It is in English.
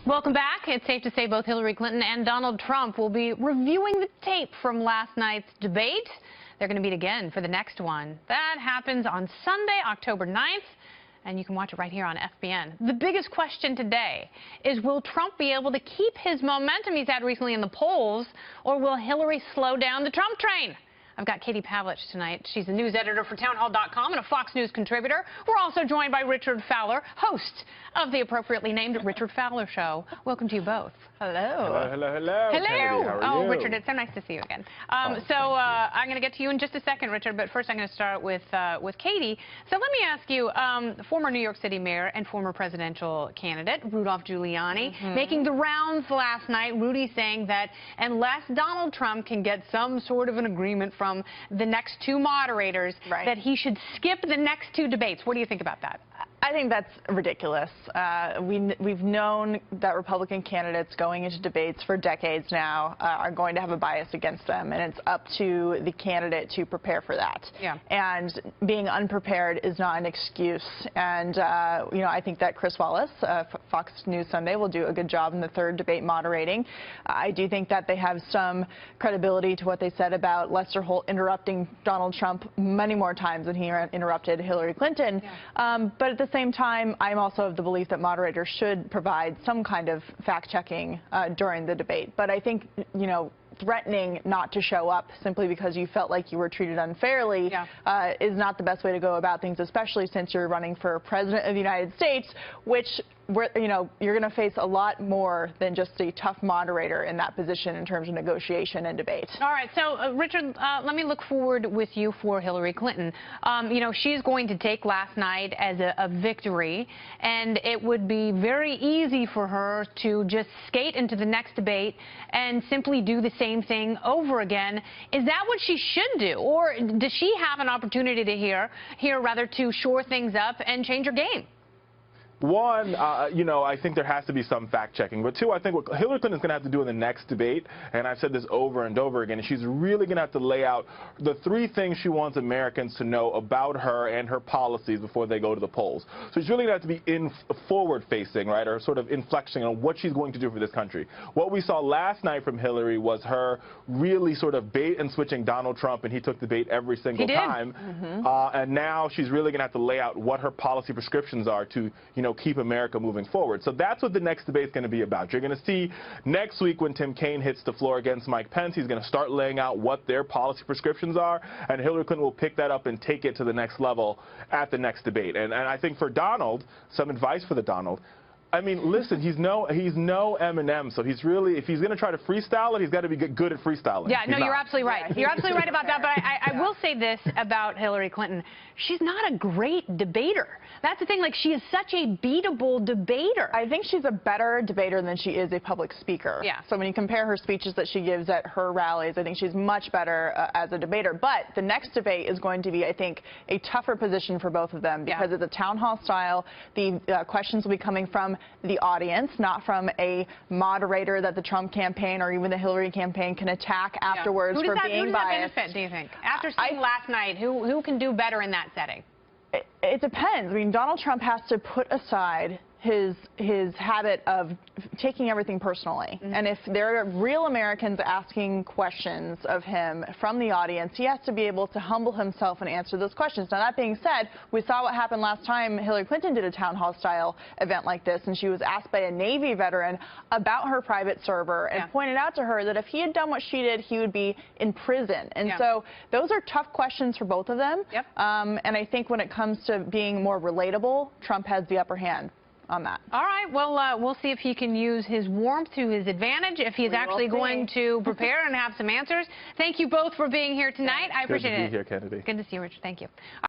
Welcome back. It's safe to say both Hillary Clinton and Donald Trump will be reviewing the tape from last night's debate. They're going to meet again for the next one. That happens on Sunday, October 9th, and you can watch it right here on FBN. The biggest question today is, will Trump be able to keep his momentum he's had recently in the polls, or will Hillary slow down the Trump train? I've got Katie Pavlich tonight. She's a news editor for townhall.com and a Fox News contributor. We're also joined by Richard Fowler, host of the appropriately named Richard Fowler Show. Welcome to you both. Hello. Hello, hello, hello. Hello. Kennedy, how are you? Richard, it's so nice to see you again. I'm going to get to you in just a second, Richard, but first I'm going to start with Katie. So let me ask you, former New York City mayor and former presidential candidate Rudolph Giuliani making the rounds last night. Rudy saying that unless Donald Trump can get some sort of an agreement from the next two moderators, that he should skip the next two debates. What do you think about that? I think that's ridiculous. We've known that Republican candidates going into debates for decades now are going to have a bias against them, and it's up to the candidate to prepare for that. Yeah. And being unprepared is not an excuse. And I think that Chris Wallace, Fox News Sunday, will do a good job in the third debate moderating. I do think that they have some credibility to what they said about Lester Holt interrupting Donald Trump many more times than he interrupted Hillary Clinton. Yeah. But at the same time, I'm also of the belief that moderators should provide some kind of fact-checking during the debate. But I think, threatening not to show up simply because you felt like you were treated unfairly is not the best way to go about things, especially since you're running for president of the United States, which you're going to face a lot more than just a tough moderator in that position in terms of negotiation and debate. All right. So, Richard, let me look forward with you for Hillary Clinton. She's going to take last night as a victory, and it would be very easy for her to just skate into the next debate and simply do the same thing over again. Is that what she should do, or does she have an opportunity to to shore things up and change her game? One, I think there has to be some fact-checking. But two, I think what Hillary Clinton's going to have to do in the next debate, and I've said this over and over again, she's really going to have to lay out the three things she wants Americans to know about her and her policies before they go to the polls. So she's really going to have to be forward-facing, right, or sort of inflection on what she's going to do for this country. What we saw last night from Hillary was her really sort of bait and switching Donald Trump, and he took the bait every single time. And now she's really going to have to lay out what her policy prescriptions are to, keep America moving forward. So that's what the next debate is going to be about. You're going to see next week when Tim Kaine hits the floor against Mike Pence, he's going to start laying out what their policy prescriptions are, and Hillary Clinton will pick that up and take it to the next level at the next debate. And I think for Donald, some advice for the Donald, I mean, listen, he's no Eminem, so he's really, if he's going to try to freestyle it, he's got to be good at freestealing. Yeah, no, you're absolutely right. You're absolutely right about that, but I will say this about Hillary Clinton. She's not a great debater. That's the thing, like, she is such a beatable debater. I think she's a better debater than she is a public speaker. Yeah. So when you compare her speeches that she gives at her rallies, I think she's much better as a debater. But the next debate is going to be, I think, a tougher position for both of them because it's a town hall style. The questions will be coming from the audience, not from a moderator that the Trump campaign or even the Hillary campaign can attack afterwards for being biased. Who does that benefit, do you think? After seeing last night, who can do better in that setting? It depends. I mean, Donald Trump has to put aside his habit of taking everything personally. And if there are real Americans asking questions of him from the audience, he has to be able to humble himself and answer those questions. Now, that being said, we saw what happened last time Hillary Clinton did a town hall style event like this, and she was asked by a Navy veteran about her private server and pointed out to her that if he had done what she did, he would be in prison. And so those are tough questions for both of them. And I think when it comes to being more relatable, Trump has the upper hand on that. All right. Well, we'll see if he can use his warmth to his advantage, if he's actually going to prepare and have some answers. Thank you both for being here tonight. I appreciate it. Good to be here, Kennedy. Good to see you, Richard. Thank you.